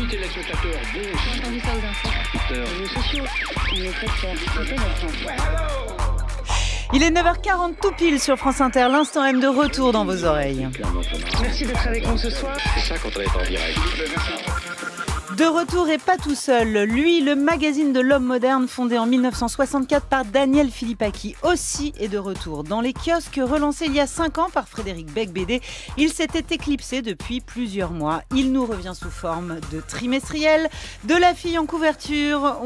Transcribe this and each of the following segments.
Amis téléspectateurs, J'ai entendu ça aux infos. Réseaux sociaux, on est très fiers. C'est ça Il est 9h40 tout pile sur France Inter, l'instant M de retour dans vos oreilles. Merci d'être avec nous ce soir. c'est ça quand on est en direct. De retour et pas tout seul, lui, le magazine de l'homme moderne fondé en 1964 par Daniel Philippaki aussi est de retour. Dans les kiosques relancés il y a 5 ans par Frédéric Beigbeder, il s'était éclipsé depuis plusieurs mois. Il nous revient sous forme de trimestriel, de la fille en couverture,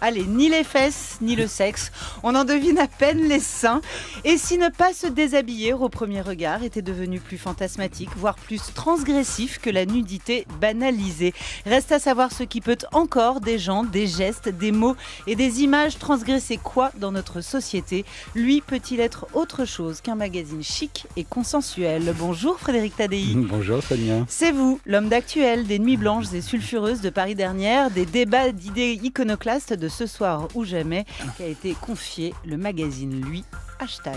Allez, ni les fesses, ni le sexe. On en devine à peine les seins. Et si ne pas se déshabiller au premier regard était devenu plus fantasmatique, voire plus transgressif que la nudité banalisée. Reste à savoir ce qui peut encore des gens, des gestes, des mots et des images transgresser quoi dans notre société. Lui peut-il être autre chose qu'un magazine chic et consensuel? Bonjour Frédéric Tadei. Bonjour Sonia. C'est vous, l'homme d'actuel, des nuits blanches et sulfureuses de Paris dernière, des débats d'idées iconoclastes de ce soir ou jamais, qui a été confié le magazine lui, #Instant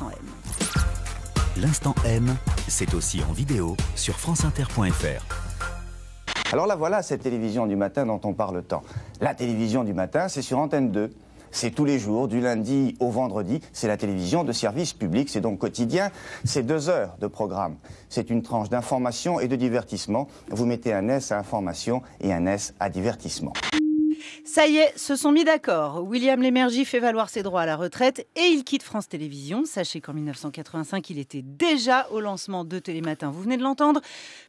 M. L'Instant M, c'est aussi en vidéo sur franceinter.fr. Alors là, voilà cette télévision du matin dont on parle tant. La télévision du matin, c'est sur Antenne 2. C'est tous les jours, du lundi au vendredi. C'est la télévision de service public, c'est donc quotidien. C'est 2 heures de programme. C'est une tranche d'information et de divertissement. Vous mettez un S à information et un S à divertissement. Ça y est, se sont mis d'accord. William Lémergie fait valoir ses droits à la retraite et il quitte France Télévisions. Sachez qu'en 1985, il était déjà au lancement de Télématin, vous venez de l'entendre.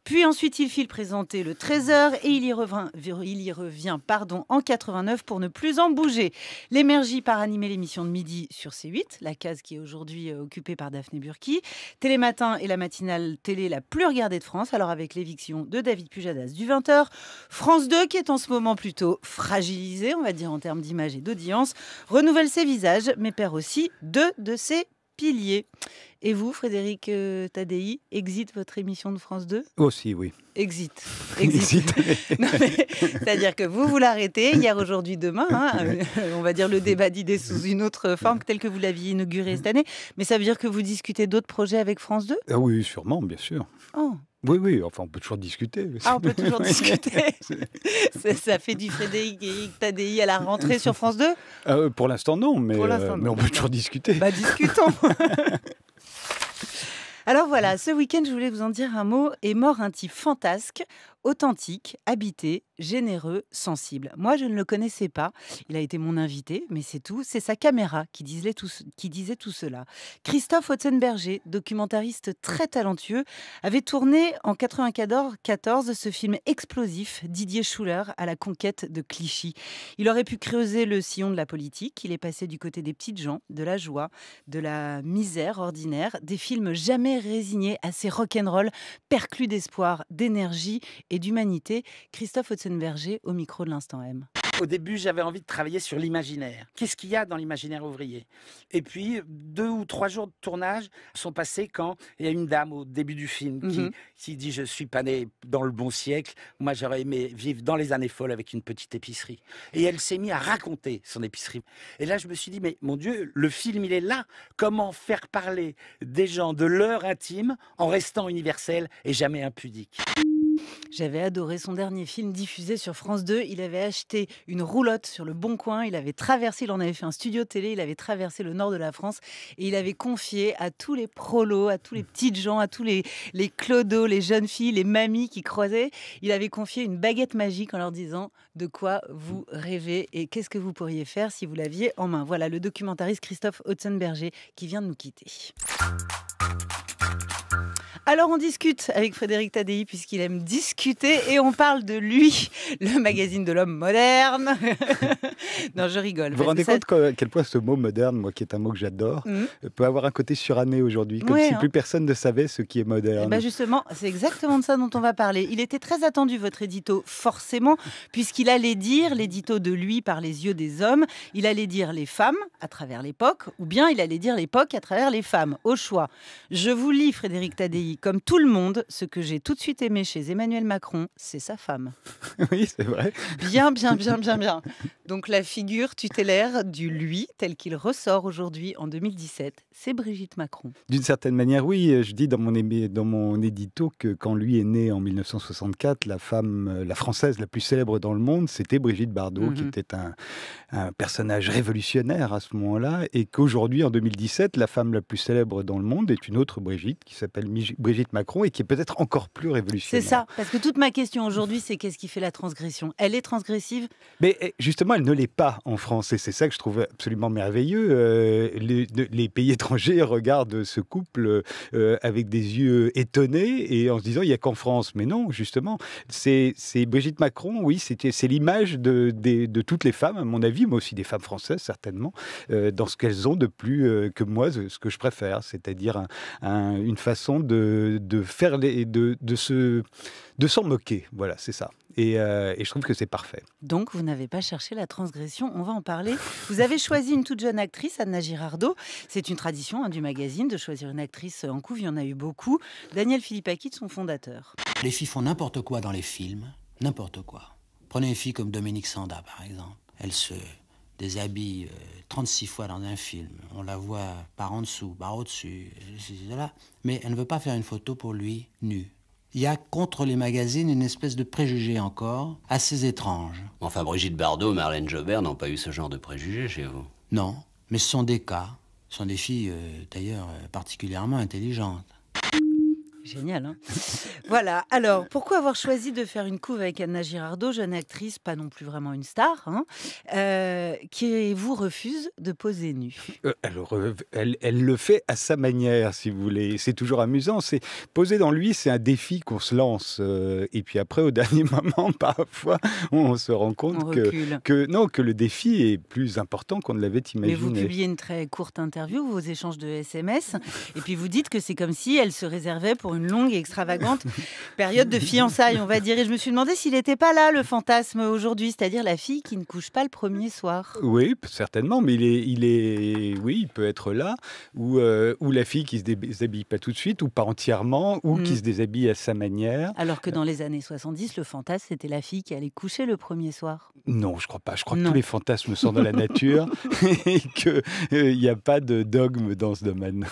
Puis ensuite, il file présenter le 13h et il y revient en 89 pour ne plus en bouger. Lémergie part animer l'émission de midi sur C8, la case qui est aujourd'hui occupée par Daphné Burki. Télématin est la matinale télé la plus regardée de France, alors avec l'éviction de David Pujadas du 20h. France 2, qui est en ce moment plutôt fragilisé, on va dire en termes d'image et d'audience, renouvelle ses visages, mais perd aussi 2 de ses piliers. Et vous, Frédéric Tadei, exit votre émission de France 2 ? Aussi, oui. Exit. Exit. Non, mais, c'est-à-dire que vous l'arrêtez, hier, aujourd'hui, demain, on va dire le débat d'idées sous une autre forme, telle que vous l'aviez inauguré cette année, mais ça veut dire que vous discutez d'autres projets avec France 2 ? Ah oui, sûrement, bien sûr. Oh. Oui, enfin on peut toujours discuter. Ah, on peut toujours discuter. Ça fait du Frédéric Tadei à la rentrée sur France 2 ? Pour l'instant non, mais on peut toujours discuter. Bah discutons. Alors voilà, ce week-end, je voulais vous en dire un mot. Est mort un type fantasque, authentique, habité, généreux, sensible. Moi, je ne le connaissais pas. Il a été mon invité, mais c'est tout. C'est sa caméra qui disait tout cela. Christophe Otzenberger, documentariste très talentueux, avait tourné en 1994 ce film explosif, Didier Schuller à la conquête de Clichy. Il aurait pu creuser le sillon de la politique. Il est passé du côté des petites gens, de la joie, de la misère ordinaire, des films jamais résignés, assez rock'n'roll, perclus d'espoir, d'énergie et d'humanité. Christophe Otzenberger au micro de l'Instant M. Au début, j'avais envie de travailler sur l'imaginaire. Qu'est-ce qu'il y a dans l'imaginaire ouvrier ? Et puis, 2 ou 3 jours de tournage sont passés quand il y a une dame au début du film qui dit « Je suis pas né dans le bon siècle, moi j'aurais aimé vivre dans les années folles avec une petite épicerie. » Et elle s'est mise à raconter son épicerie. Et là, je me suis dit « Mais mon Dieu, le film, il est là. Comment faire parler des gens de leur intime en restant universel et jamais impudique ?» J'avais adoré son dernier film diffusé sur France 2. Il avait acheté une roulotte sur le Bon Coin. Il en avait fait un studio télé. Il avait traversé le nord de la France et il avait confié à tous les prolos, à tous les petites gens, à tous les clodos, les jeunes filles, les mamies qui croisaient. Il avait confié une baguette magique en leur disant de quoi vous rêvez et qu'est-ce que vous pourriez faire si vous l'aviez en main. Voilà le documentariste Christophe Otzenberger qui vient de nous quitter. Alors on discute avec Frédéric Tadei puisqu'il aime discuter et on parle de lui, le magazine de l'homme moderne. Non, je rigole. Vous vous rendez compte à quel point ce mot moderne, moi qui est un mot que j'adore, peut avoir un côté suranné aujourd'hui, comme si plus personne ne savait ce qui est moderne. Ben justement, c'est exactement de ça dont on va parler. Il était très attendu, votre édito, forcément, puisqu'il allait dire l'édito de lui par les yeux des hommes, il allait dire les femmes à travers l'époque, ou bien il allait dire l'époque à travers les femmes, au choix. Je vous lis, Frédéric Tadei. dit, comme tout le monde, ce que j'ai tout de suite aimé chez Emmanuel Macron, c'est sa femme. Oui, c'est vrai. Bien. Donc la figure tutélaire du lui, tel qu'il ressort aujourd'hui en 2017, c'est Brigitte Macron. D'une certaine manière, oui. Je dis dans mon édito que quand lui est né en 1964, la femme, la française la plus célèbre dans le monde, c'était Brigitte Bardot, qui était un personnage révolutionnaire à ce moment-là, et qu'aujourd'hui, en 2017, la femme la plus célèbre dans le monde est une autre Brigitte, qui s'appelle Brigitte Macron, et qui est peut-être encore plus révolutionnaire. C'est ça, parce que toute ma question aujourd'hui, c'est qu'est-ce qui fait la transgression ? Elle est transgressive ? Mais justement, elle ne l'est pas en France, et c'est ça que je trouve absolument merveilleux. Les pays étrangers regardent ce couple avec des yeux étonnés, et en se disant, il n'y a qu'en France. Mais non, justement, c'est Brigitte Macron, oui, c'est l'image de toutes les femmes, à mon avis, mais aussi des femmes françaises, certainement, dans ce qu'elles ont de plus que moi, ce que je préfère, c'est-à-dire une façon de faire de s'en moquer. Voilà, c'est ça. Et je trouve que c'est parfait. Donc, vous n'avez pas cherché la transgression, on va en parler. Vous avez choisi une toute jeune actrice, Anna Girardot. C'est une tradition du magazine de choisir une actrice en couve, il y en a eu beaucoup. Daniel Philippaki, son fondateur. Les filles font n'importe quoi dans les films, n'importe quoi. Prenez une fille comme Dominique Sanda, par exemple. Elle se déshabille 36 fois dans un film. On la voit par en dessous, par au-dessus, mais elle ne veut pas faire une photo pour lui nue. Il y a contre les magazines une espèce de préjugé encore assez étrange. Enfin, Brigitte Bardot, Marlène Jobert n'ont pas eu ce genre de préjugés chez vous. Non, mais ce sont des cas. Ce sont des filles, d'ailleurs, particulièrement intelligentes. Génial, hein. Voilà, alors, pourquoi avoir choisi de faire une couve avec Anna Girardot, jeune actrice, pas non plus vraiment une star, qui vous refuse de poser nue? Elle le fait à sa manière, si vous voulez. C'est toujours amusant. Poser dans lui, c'est un défi qu'on se lance. Et puis après, au dernier moment, parfois, on se rend compte que le défi est plus important qu'on ne l'avait imaginé. Mais vous publiez une très courte interview, vos échanges de SMS, et puis vous dites que c'est comme si elle se réservait pour une longue et extravagante période de fiançailles, on va dire. Et je me suis demandé s'il n'était pas là, le fantasme aujourd'hui, c'est-à-dire la fille qui ne couche pas le premier soir. Oui, certainement, mais il peut être là, ou la fille qui ne se déshabille pas tout de suite, ou pas entièrement, ou qui se déshabille à sa manière. Alors que dans les années 70, le fantasme, c'était la fille qui allait coucher le premier soir. Non, je crois pas. Je crois que tous les fantasmes sont dans la nature et qu'il n'y a pas de dogme dans ce domaine.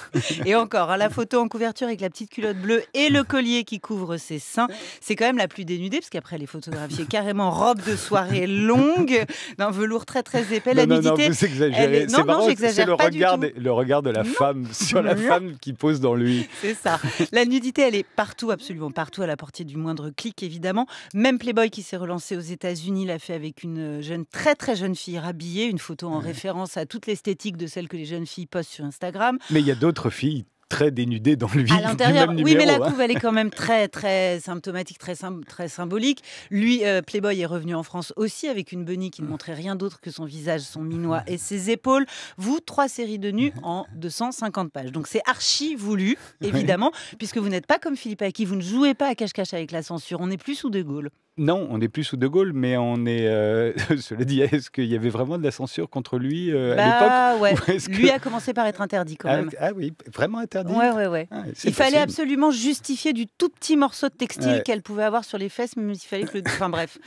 Et encore, la photo en couverture avec la petite culotte bleue et le collier qui couvre ses seins, c'est quand même la plus dénudée, parce qu'après elle est photographiée carrément robe de soirée longue, d'un velours très très épais. La nudité, non, vous exagérez. C'est marrant, j'exagère pas du tout. Le regard de la femme sur la femme qui pose dans lui. C'est ça. La nudité, elle est partout, absolument partout, à la portée du moindre clic, évidemment. Même Playboy, qui s'est relancé aux États-Unis, l'a fait avec une très très jeune fille rhabillée, une photo en référence à toute l'esthétique de celle que les jeunes filles postent sur Instagram. Mais il y a d'autres filles très dénudée dans le vif à l'intérieur, du même oui, numéro, mais la couve, elle est quand même très, très symptomatique, très symbolique. Lui, Playboy est revenu en France aussi avec une bunny qui ne montrait rien d'autre que son visage, son minois et ses épaules. Vous, 3 séries de nus en 250 pages. Donc c'est archi voulu, évidemment, puisque vous n'êtes pas comme Philippaki, vous ne jouez pas à cache-cache avec la censure. On n'est plus sous De Gaulle. Non, on n'est plus sous De Gaulle, mais on est... cela dit, est-ce qu'il y avait vraiment de la censure contre lui à l'époque? Ouais. Lui a commencé par être interdit quand même. Ah oui, vraiment interdit? Ouais. Il fallait absolument justifier du tout petit morceau de textile qu'elle pouvait avoir sur les fesses, même s'il fallait que le... Enfin bref,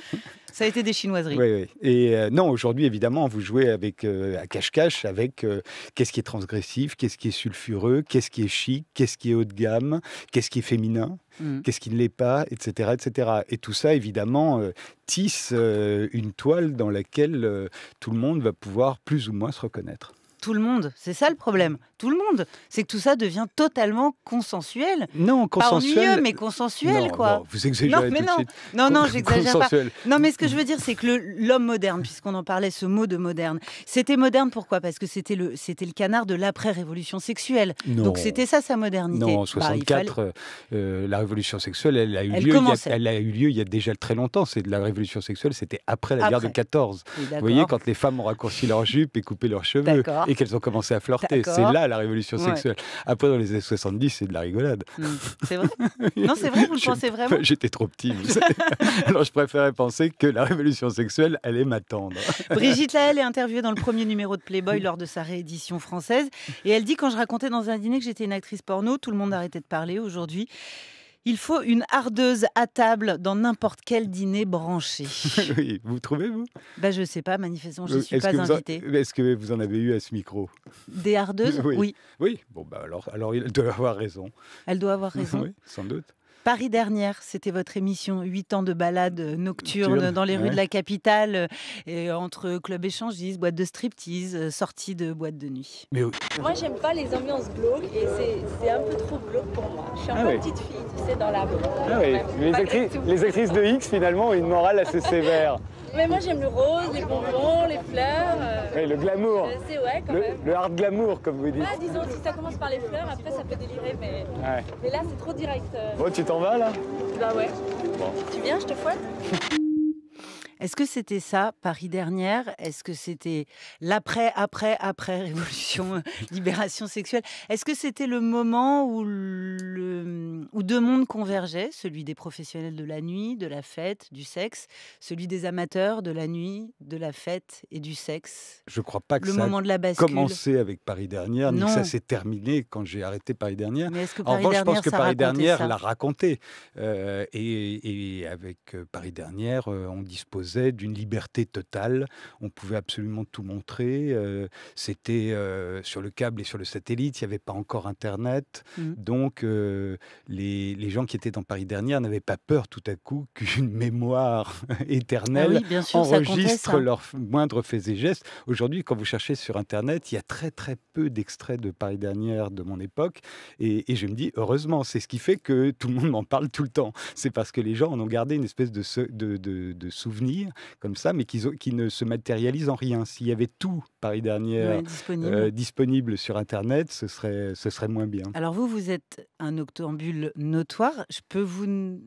ça a été des chinoiseries. Oui. Et non, aujourd'hui, évidemment, vous jouez avec, à cache-cache avec qu'est-ce qui est transgressif, qu'est-ce qui est sulfureux, qu'est-ce qui est chic, qu'est-ce qui est haut de gamme, qu'est-ce qui est féminin. Qu'est-ce qui ne l'est pas, etc., etc. Et tout ça, évidemment, tisse une toile dans laquelle tout le monde va pouvoir plus ou moins se reconnaître. Tout le monde, c'est ça le problème. Tout le monde. C'est que tout ça devient totalement consensuel. Non, consensuel. Pas ennuyeux, mais consensuel, quoi. Non, vous exagérez tout de suite. Non, j'exagère pas. Non, mais ce que je veux dire, c'est que l'homme moderne, puisqu'on en parlait, ce mot de moderne, c'était moderne, pourquoi? Parce que c'était le canard de l'après-révolution sexuelle. Non. Donc c'était ça, sa modernité. Non, en 64, la révolution sexuelle, elle a eu lieu il y a déjà très longtemps. La révolution sexuelle, c'était après la guerre de 14. Oui, vous voyez, quand les femmes ont raccourci leurs jupes et coupé leurs cheveux et qu'elles ont commencé à flirter. C'est là la révolution Ouais. sexuelle. Après, dans les années 70, c'est de la rigolade. C'est vrai? Non, c'est vrai, vous le pensez vraiment? J'étais trop petit, vous savez. Alors, je préférais penser que la révolution sexuelle allait m'attendre. Brigitte Lahaie est interviewée dans le premier numéro de Playboy lors de sa réédition française. Et elle dit, quand je racontais dans un dîner que j'étais une actrice porno, tout le monde arrêtait de parler. Aujourd'hui, il faut une hardeuse à table dans n'importe quel dîner branché. Oui, vous trouvez, vous? Je sais pas, manifestement, je ne suis Est-ce pas que invitée. Est-ce que vous en avez eu à ce micro? Des hardeuses? Oui. Oui, bon, alors il doit avoir raison. Elle doit avoir raison. Oui, sans doute. Paris Dernière, c'était votre émission. 8 ans de balade nocturne dans les rues de la capitale, et entre clubs échangistes, boîtes de striptease, sorties de boîtes de nuit. Mais oui. Moi, j'aime pas les ambiances glauques et c'est un peu trop glauque pour moi. Je suis un peu petite fille, tu sais, dans la rue. Ah oui, les actrices de X, finalement, ont une morale assez sévère. Mais moi, j'aime le rose, les bonbons, les fleurs. Oui, le glamour. C'est ouais, quand même. Le hard glamour, comme vous dites. Ah, disons, si ça commence par les fleurs, après, ça peut délirer, mais là, c'est trop direct. Bon, tu t'en vas, là? Bah ouais. Bon. Tu viens, je te fouette? Est-ce que c'était ça, Paris Dernière? Est-ce que c'était l'après révolution, libération sexuelle? Est-ce que c'était le moment où deux mondes convergeaient, celui des professionnels de la nuit, de la fête, du sexe, celui des amateurs de la nuit, de la fête et du sexe? Je ne crois pas que Le ça moment de la a bascule. commencé avec Paris Dernière, ni Non. que ça s'est terminé quand j'ai arrêté Paris Dernière. Mais est-ce que En Paris revanche, je pense Dernière, que ça Paris racontait Dernière ça? l'a raconté. Et avec Paris Dernière, on disposait d'une liberté totale. On pouvait absolument tout montrer. C'était sur le câble et sur le satellite. Il n'y avait pas encore Internet. Donc, les gens qui étaient dans Paris Dernière n'avaient pas peur tout à coup qu'une mémoire éternelle bien sûr, ça comptait, enregistre ça. leurs moindres faits et gestes. Aujourd'hui, quand vous cherchez sur Internet, il y a très très peu d'extraits de Paris Dernière de mon époque. Et je me dis, heureusement, c'est ce qui fait que tout le monde m'en parle tout le temps. C'est parce que les gens en ont gardé une espèce de souvenir comme ça, mais qui ne se matérialisent en rien. S'il y avait tout Paris Dernière disponible sur Internet, ce serait moins bien. Alors vous êtes un octambule notoire. Je peux vous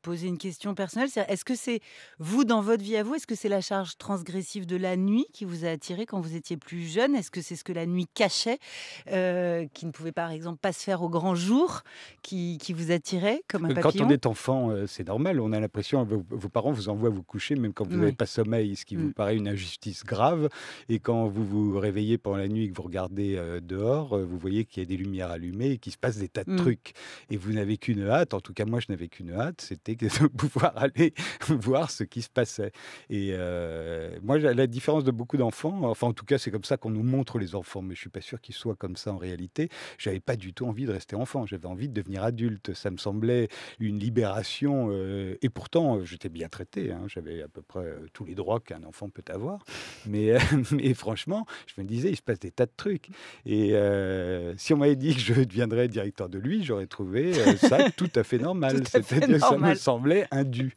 poser une question personnelle. Est-ce que c'est vous, dans votre vie à vous, est-ce que c'est la charge transgressive de la nuit qui vous a attiré quand vous étiez plus jeune? Est-ce que c'est ce que la nuit cachait, qui ne pouvait par exemple pas se faire au grand jour, qui vous attirait comme un papillon? Quand on est enfant, c'est normal. On a l'impression, vos parents vous envoient vous coucher même quand vous n'avez pas sommeil, ce qui vous paraît une injustice grave. Et quand vous vous réveillez pendant la nuit et que vous regardez dehors, vous voyez qu'il y a des lumières allumées et qu'il se passe des tas de trucs. Et vous n'avez qu'une hâte, en tout cas moi je n'avais qu'une hâte, c'était de pouvoir aller voir ce qui se passait. Et moi, la différence de beaucoup d'enfants, enfin en tout cas c'est comme ça qu'on nous montre les enfants, mais je ne suis pas sûr qu'ils soient comme ça en réalité. J'avais pas du tout envie de rester enfant, j'avais envie de devenir adulte. Ça me semblait une libération, et pourtant j'étais bien traité, hein. J'avais à peu près tous les droits qu'un enfant peut avoir. Mais franchement, je me disais, il se passe des tas de trucs. Et si on m'avait dit que je deviendrais directeur de lui, j'aurais trouvé ça tout à fait normal. C'est-à-dire que ça me semblait indu.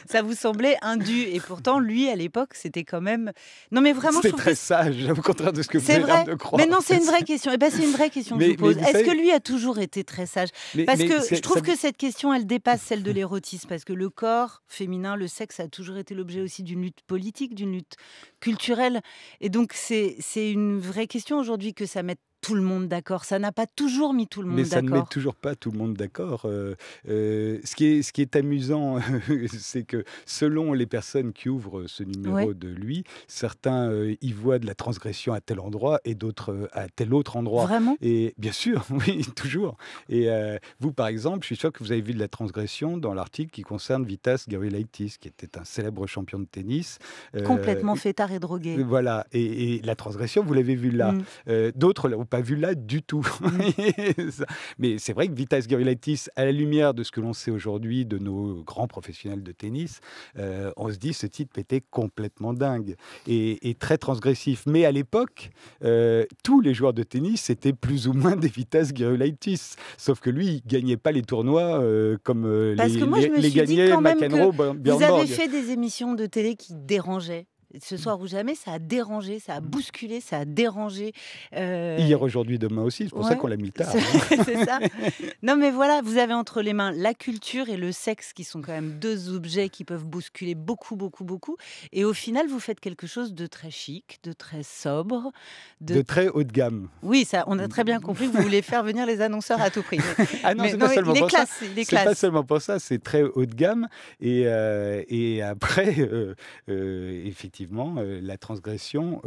Ça vous semblait indu. Et pourtant, lui, à l'époque, c'était quand même... Non, mais vraiment, c'était très sage, au contraire de ce que vous avez l'air de croire. Mais non, c'est une vraie question. Eh ben, c'est une vraie question que je vous pose. Est-ce que lui a toujours été très sage? Parce que je trouve que cette question, elle dépasse celle de l'érotisme. Parce que le corps féminin, le sexe, a toujours été l'objet aussi d'une lutte politique, d'une lutte culturelle. Et donc, c'est une vraie question aujourd'hui que ça mette tout le monde d'accord. Ça n'a pas toujours mis tout le monde d'accord. Mais ça ne met toujours pas tout le monde d'accord. Ce qui est amusant, c'est que selon les personnes qui ouvrent ce numéro de lui, certains y voient de la transgression à tel endroit et d'autres à tel autre endroit. Vraiment? Et bien sûr, oui, toujours. Et vous, par exemple, je suis sûr que vous avez vu de la transgression dans l'article qui concerne Vitas Gerulaitis, qui était un célèbre champion de tennis. Complètement fêtard et drogué. Voilà. Et la transgression, vous l'avez vue là. D'autres l'ont pas vu là du tout. Mais c'est vrai que Vitas Gerulaitis, à la lumière de ce que l'on sait aujourd'hui de nos grands professionnels de tennis, on se dit ce type était complètement dingue et très transgressif. Mais à l'époque, tous les joueurs de tennis étaient plus ou moins des Vitas Gerulaitis. Sauf que lui, il ne gagnait pas les tournois comme Parce que moi, je me les suis dit gagnait quand même McEnroe, que Björn vous avez Borg. fait des émissions de télé qui dérangeaient. Ce soir ou jamais, ça a dérangé, ça a bousculé, ça a dérangé. Hier, aujourd'hui, demain aussi. C'est pour ça qu'on l'a mis tard. C'est ça. Non, mais voilà, vous avez entre les mains la culture et le sexe, qui sont quand même deux objets qui peuvent bousculer beaucoup. Et au final, vous faites quelque chose de très chic, de très sobre. De très haut de gamme. Oui, ça, on a très bien compris que vous voulez faire venir les annonceurs à tout prix. Ah non, c'est pas seulement pour ça. C'est pas seulement pour ça, c'est très haut de gamme. Et après, effectivement, la transgression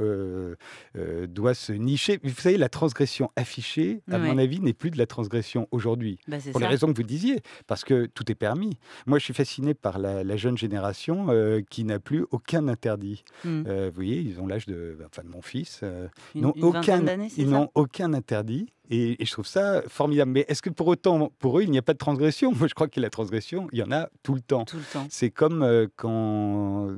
doit se nicher. Vous savez, la transgression affichée, à mon avis, n'est plus de la transgression aujourd'hui. Pour les raisons que vous disiez, parce que tout est permis. Moi, je suis fasciné par la jeune génération qui n'a plus aucun interdit. Vous voyez, ils ont l'âge de mon fils. Ils n'ont aucun interdit. Et je trouve ça formidable. Mais est-ce que pour autant, pour eux, il n'y a pas de transgression ? Moi, je crois que la transgression, il y en a tout le temps. C'est comme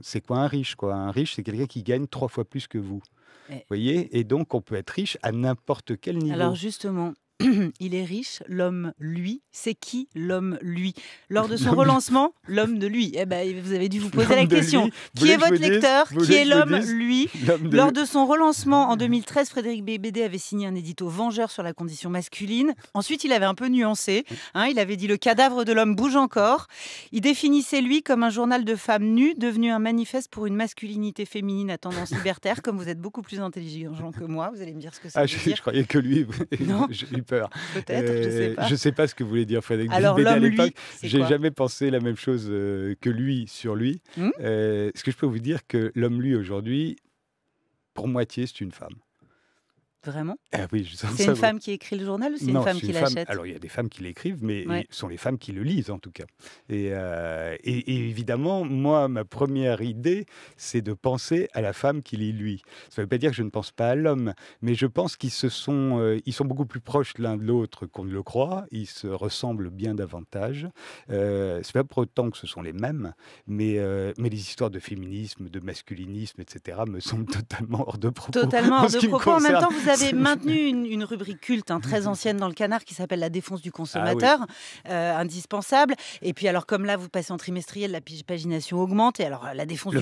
c'est quoi un riche, quoi. Un riche, c'est quelqu'un qui gagne 3 fois plus que vous. Vous voyez ? Et donc, on peut être riche à n'importe quel niveau. Alors, justement... Il est riche, l'homme, lui. C'est qui l'homme, lui ? Lors de son relancement, l'homme de lui. Eh ben, vous avez dû vous poser la question. Qui est votre lecteur ? Qui est l'homme, lui ? Lors de son relancement en 2013, Frédéric Beigbeder avait signé un édito vengeur sur la condition masculine. Ensuite, il avait un peu nuancé. Il avait dit « Le cadavre de l'homme bouge encore ». Il définissait lui comme un journal de femmes nues, devenu un manifeste pour une masculinité féminine à tendance libertaire. Comme vous êtes beaucoup plus intelligent que moi, vous allez me dire ce que ça veut dire. Je croyais que lui... Non. Peur. Peut-être, je sais pas. Je sais pas ce que voulait dire Frédéric Beigbeder à l'époque. J'ai jamais pensé la même chose que lui sur lui. Est-ce que je peux vous dire que l'homme lui aujourd'hui, pour moitié, c'est une femme. Vraiment ? Oui, c'est une femme qui écrit le journal ou c'est une femme qui l'achète ? Alors, il y a des femmes qui l'écrivent, mais ce sont les femmes qui le lisent, en tout cas. Et évidemment, moi, ma première idée, c'est de penser à la femme qui lit lui. Ça ne veut pas dire que je ne pense pas à l'homme, mais je pense qu'ils ils sont beaucoup plus proches l'un de l'autre qu'on ne le croit. Ils se ressemblent bien davantage. C'est pas pour autant que ce sont les mêmes, mais les histoires de féminisme, de masculinisme, etc., me semblent totalement hors de propos. Totalement hors de propos. En même temps, vous avez maintenu une rubrique culte très ancienne dans le Canard qui s'appelle la défense du consommateur, indispensable. Et puis alors comme là vous passez en trimestriel, la pagination augmente et alors la défense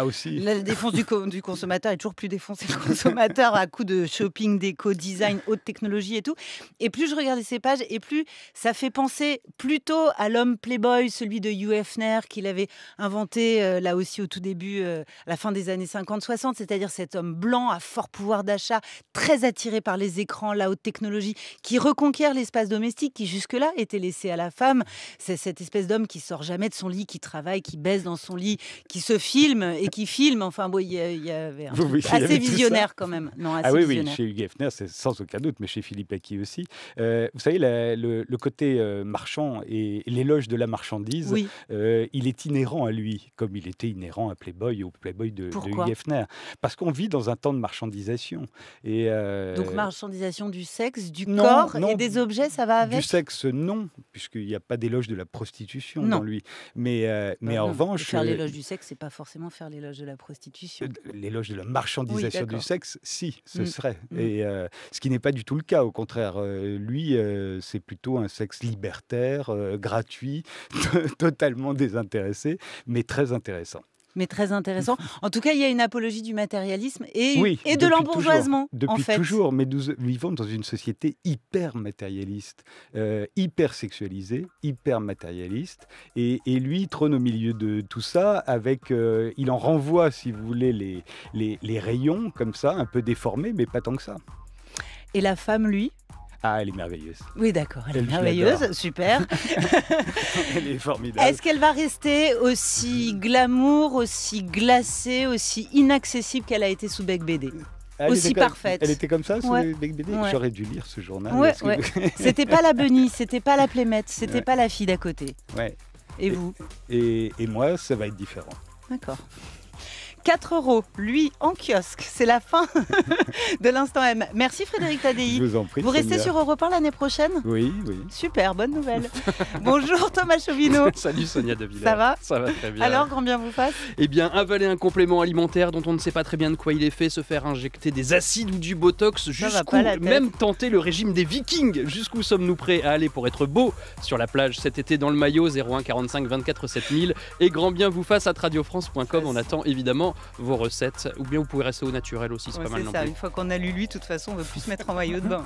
aussi. La défense du consommateur est toujours plus défoncée que le consommateur à coup de shopping, déco, design, haute technologie et tout. Et plus je regardais ces pages et plus ça fait penser plutôt à l'homme Playboy, celui de Hugh Hefner qu'il avait inventé là aussi au tout début, à la fin des années 50-60, c'est-à-dire cet homme blanc à fort pouvoir d'achat, très attiré par les écrans, la haute technologie, qui reconquiert l'espace domestique qui jusque-là était laissé à la femme. C'est cette espèce d'homme qui sort jamais de son lit, qui travaille, qui baise dans son lit, qui se filme et qui filme. Enfin, il y avait un truc assez visionnaire quand même. Non, assez visionnaire. Oui, chez Hugh Hefner, c'est sans aucun doute, mais chez Philippe Aki aussi. Vous savez, le côté marchand et l'éloge de la marchandise, il est inhérent à lui, comme il était inhérent à Playboy, au Playboy de Hugh Hefner. Parce qu'on vit dans un temps de marchandisation. Donc marchandisation du sexe, du corps et des objets, ça va avec ? Du sexe, non, puisqu'il n'y a pas d'éloge de la prostitution dans lui. Mais en revanche... Faire l'éloge du sexe, c'est pas forcément faire l'éloge de la prostitution. L'éloge de la marchandisation du sexe, si, ce serait. Et ce qui n'est pas du tout le cas, au contraire. Lui, c'est plutôt un sexe libertaire, gratuit, totalement désintéressé, mais très intéressant. Mais très intéressant. En tout cas, il y a une apologie du matérialisme et de l'embourgeoisement. Depuis toujours, mais nous vivons dans une société hyper matérialiste, hyper sexualisée, hyper matérialiste. Et lui, trône au milieu de tout ça, avec, il en renvoie, si vous voulez, les rayons, comme ça, un peu déformés, mais pas tant que ça. Et la femme, lui ? Ah, elle est merveilleuse. Oui, d'accord, elle est merveilleuse, super. Elle est formidable. Est-ce qu'elle va rester aussi glamour, aussi glacée, aussi inaccessible qu'elle a été sous Beigbeder ? Aussi parfaite. Elle était comme ça sous Beigbeder ? J'aurais dû lire ce journal. C'était pas la Bunny, c'était pas la Plémette, c'était pas la fille d'à côté. Et vous ? Et moi, ça va être différent. D'accord. 4 €, lui, en kiosque. C'est la fin de l'Instant M. Merci Frédéric Tadei. Je vous en prie. Vous restez sur Europe 1 l'année prochaine ? Oui. Super, bonne nouvelle. Bonjour Thomas Chauvineau. Salut Sonia De Villers. Ça va ? Ça va très bien. Alors, grand bien vous fasse ? Eh bien, avaler un complément alimentaire dont on ne sait pas très bien de quoi il est fait, se faire injecter des acides ou du botox, jusqu'où même tenter le régime des Vikings. Jusqu'où sommes-nous prêts à aller pour être beaux sur la plage cet été dans le maillot 01 45 24 7000 et grand bien vous fasse à radiofrance.com. On attend évidemment vos recettes. Ou bien vous pouvez rester au naturel aussi, c'est pas mal non plus. Une fois qu'on a lu lui, de toute façon, on ne veut plus se mettre en maillot de bain.